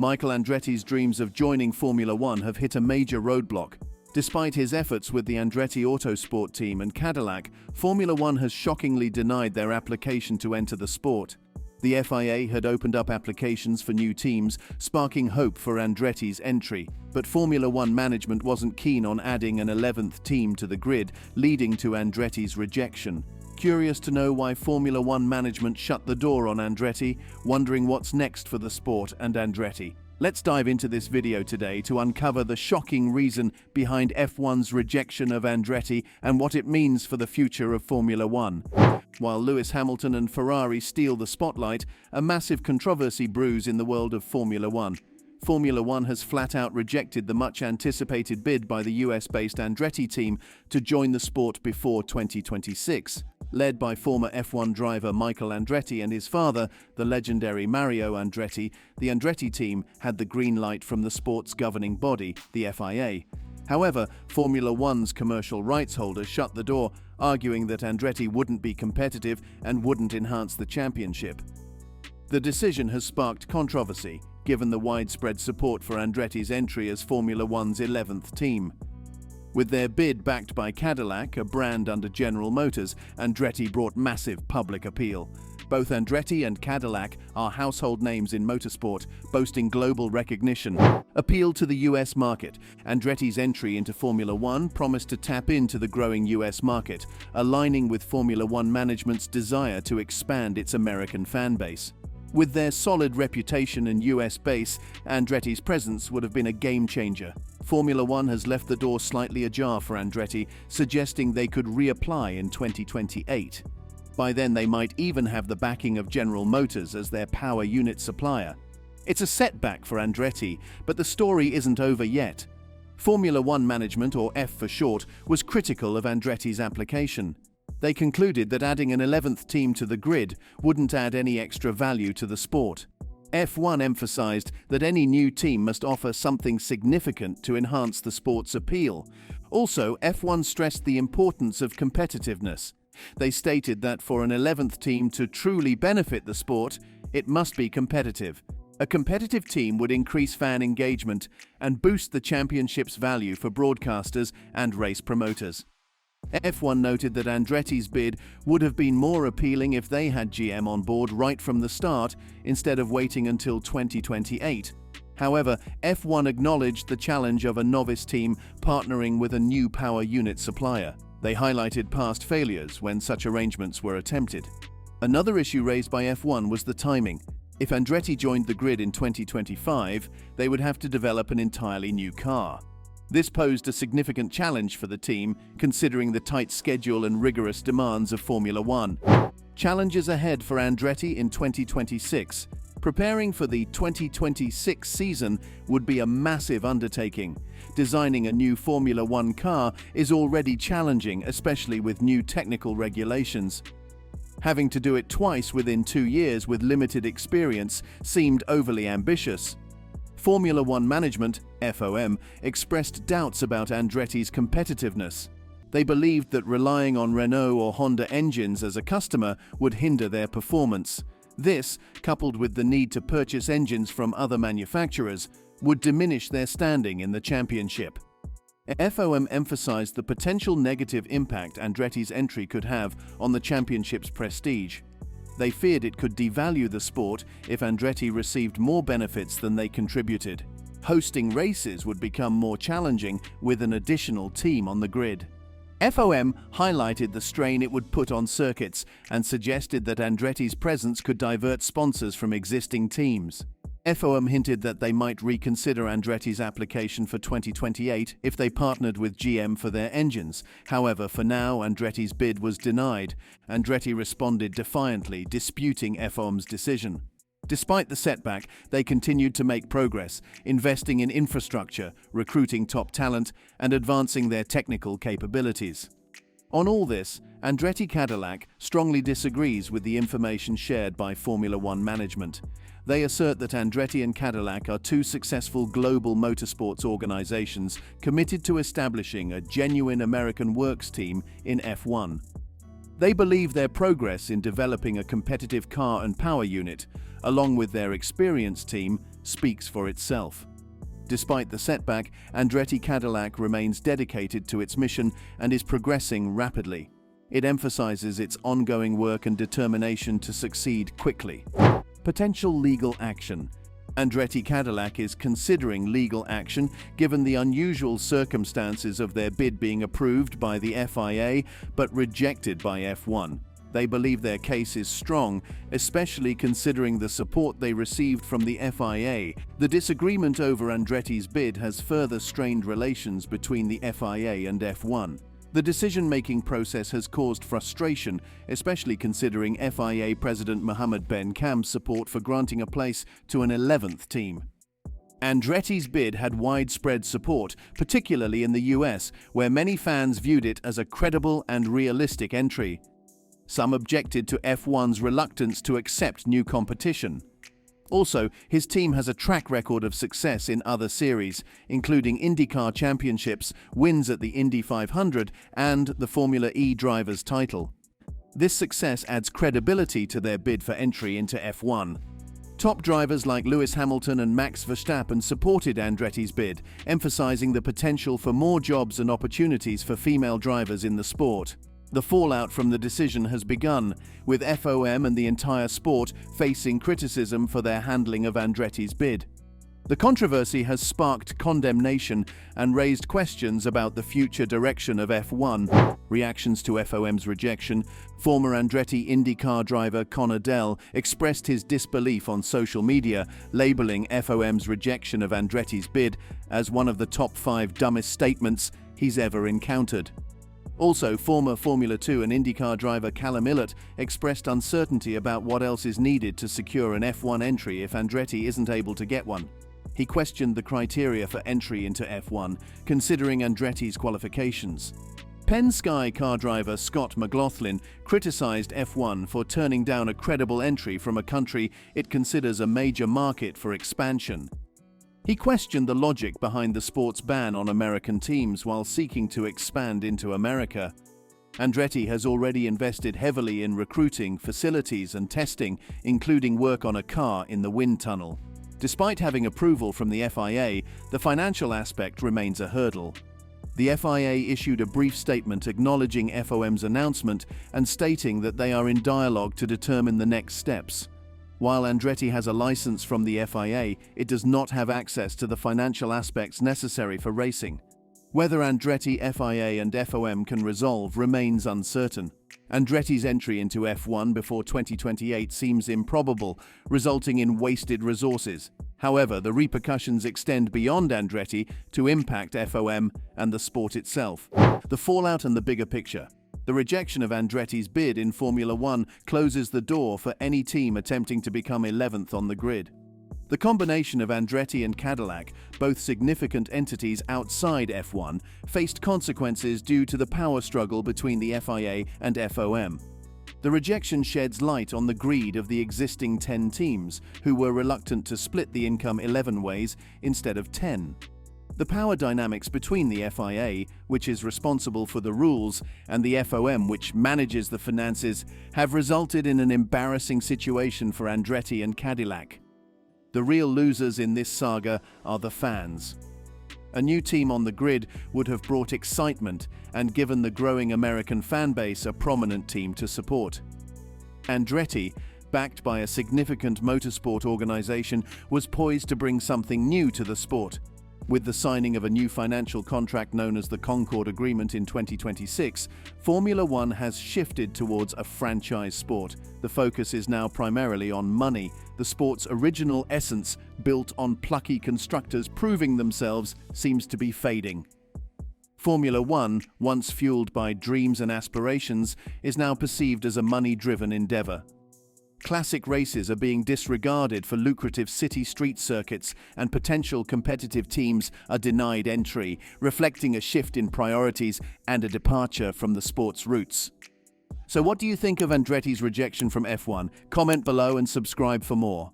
Michael Andretti's dreams of joining Formula One have hit a major roadblock. Despite his efforts with the Andretti Auto Sport team and Cadillac, Formula One has shockingly denied their application to enter the sport. The FIA had opened up applications for new teams, sparking hope for Andretti's entry, but Formula One management wasn't keen on adding an 11th team to the grid, leading to Andretti's rejection. Curious to know why Formula One management shut the door on Andretti, wondering what's next for the sport and Andretti? Let's dive into this video today to uncover the shocking reason behind F1's rejection of Andretti and what it means for the future of Formula One. While Lewis Hamilton and Ferrari steal the spotlight, a massive controversy brews in the world of Formula One. Formula One has flat-out rejected the much-anticipated bid by the US-based Andretti team to join the sport before 2026. Led by former F1 driver Michael Andretti and his father, the legendary Mario Andretti, the Andretti team had the green light from the sport's governing body, the FIA. However, Formula One's commercial rights holder shut the door, arguing that Andretti wouldn't be competitive and wouldn't enhance the championship. The decision has sparked controversy, given the widespread support for Andretti's entry as Formula One's 11th team. With their bid backed by Cadillac, a brand under General Motors, Andretti brought massive public appeal. Both Andretti and Cadillac are household names in motorsport, boasting global recognition. Appeal to the US market. Andretti's entry into Formula One promised to tap into the growing US market, aligning with Formula One management's desire to expand its American fan base. With their solid reputation and US base, Andretti's presence would have been a game-changer. Formula One has left the door slightly ajar for Andretti, suggesting they could reapply in 2028. By then, they might even have the backing of General Motors as their power unit supplier. It's a setback for Andretti, but the story isn't over yet. Formula One management, or F for short, was critical of Andretti's application. They concluded that adding an 11th team to the grid wouldn't add any extra value to the sport. F1 emphasized that any new team must offer something significant to enhance the sport's appeal. Also, F1 stressed the importance of competitiveness. They stated that for an 11th team to truly benefit the sport, it must be competitive. A competitive team would increase fan engagement and boost the championship's value for broadcasters and race promoters. F1 noted that Andretti's bid would have been more appealing if they had GM on board right from the start, instead of waiting until 2028. However, F1 acknowledged the challenge of a novice team partnering with a new power unit supplier. They highlighted past failures when such arrangements were attempted. Another issue raised by F1 was the timing. If Andretti joined the grid in 2025, they would have to develop an entirely new car. This posed a significant challenge for the team, considering the tight schedule and rigorous demands of Formula One. Challenges ahead for Andretti in 2026. Preparing for the 2026 season would be a massive undertaking. Designing a new Formula One car is already challenging, especially with new technical regulations. Having to do it twice within 2 years with limited experience seemed overly ambitious. Formula One management, FOM, expressed doubts about Andretti's competitiveness. They believed that relying on Renault or Honda engines as a customer would hinder their performance. This, coupled with the need to purchase engines from other manufacturers, would diminish their standing in the championship. FOM emphasized the potential negative impact Andretti's entry could have on the championship's prestige. They feared it could devalue the sport if Andretti received more benefits than they contributed. Hosting races would become more challenging with an additional team on the grid. FOM highlighted the strain it would put on circuits and suggested that Andretti's presence could divert sponsors from existing teams. FOM hinted that they might reconsider Andretti's application for 2028 if they partnered with GM for their engines. However, for now, Andretti's bid was denied. Andretti responded defiantly, disputing FOM's decision. Despite the setback, they continued to make progress, investing in infrastructure, recruiting top talent, and advancing their technical capabilities. On all this, Andretti Cadillac strongly disagrees with the information shared by Formula One management. They assert that Andretti and Cadillac are two successful global motorsports organizations committed to establishing a genuine American works team in F1. They believe their progress in developing a competitive car and power unit, along with their experienced team, speaks for itself. Despite the setback, Andretti Cadillac remains dedicated to its mission and is progressing rapidly. It emphasizes its ongoing work and determination to succeed quickly. Potential legal action. Andretti Cadillac is considering legal action given the unusual circumstances of their bid being approved by the FIA but rejected by F1. They believe their case is strong, especially considering the support they received from the FIA. The disagreement over Andretti's bid has further strained relations between the FIA and F1. The decision-making process has caused frustration, especially considering FIA President Mohammed Ben Kam's support for granting a place to an 11th team. Andretti's bid had widespread support, particularly in the US, where many fans viewed it as a credible and realistic entry. Some objected to F1's reluctance to accept new competition. Also, his team has a track record of success in other series, including IndyCar championships, wins at the Indy 500, and the Formula E drivers' title. This success adds credibility to their bid for entry into F1. Top drivers like Lewis Hamilton and Max Verstappen supported Andretti's bid, emphasizing the potential for more jobs and opportunities for female drivers in the sport. The fallout from the decision has begun, with FOM and the entire sport facing criticism for their handling of Andretti's bid. The controversy has sparked condemnation and raised questions about the future direction of F1. Reactions to FOM's rejection. Former Andretti IndyCar driver Conor Dell expressed his disbelief on social media, labeling FOM's rejection of Andretti's bid as one of the top 5 dumbest statements he's ever encountered. Also, former Formula 2 and IndyCar driver Callum Ilott expressed uncertainty about what else is needed to secure an F1 entry if Andretti isn't able to get one. He questioned the criteria for entry into F1, considering Andretti's qualifications. Penske car driver Scott McLaughlin criticized F1 for turning down a credible entry from a country it considers a major market for expansion. He questioned the logic behind the sport's ban on American teams while seeking to expand into America. Andretti has already invested heavily in recruiting, facilities, and testing, including work on a car in the wind tunnel. Despite having approval from the FIA, the financial aspect remains a hurdle. The FIA issued a brief statement acknowledging FOM's announcement and stating that they are in dialogue to determine the next steps. While Andretti has a license from the FIA, it does not have access to the financial aspects necessary for racing. Whether Andretti, FIA, and FOM can resolve remains uncertain. Andretti's entry into F1 before 2028 seems improbable, resulting in wasted resources. However, the repercussions extend beyond Andretti to impact FOM and the sport itself. The fallout and the bigger picture. The rejection of Andretti's bid in Formula 1 closes the door for any team attempting to become 11th on the grid. The combination of Andretti and Cadillac, both significant entities outside F1, faced consequences due to the power struggle between the FIA and FOM. The rejection sheds light on the greed of the existing 10 teams, who were reluctant to split the income 11 ways instead of 10. The power dynamics between the FIA, which is responsible for the rules, and the FOM, which manages the finances, have resulted in an embarrassing situation for Andretti and Cadillac. The real losers in this saga are the fans. A new team on the grid would have brought excitement and given the growing American fan base a prominent team to support. Andretti, backed by a significant motorsport organization, was poised to bring something new to the sport. With the signing of a new financial contract known as the Concord Agreement in 2026, Formula 1 has shifted towards a franchise sport. The focus is now primarily on money, the sport's original essence, built on plucky constructors proving themselves, seems to be fading. Formula 1, once fueled by dreams and aspirations, is now perceived as a money-driven endeavor. Classic races are being disregarded for lucrative city street circuits, and potential competitive teams are denied entry, reflecting a shift in priorities and a departure from the sport's roots. So what do you think of Andretti's rejection from F1? Comment below and subscribe for more.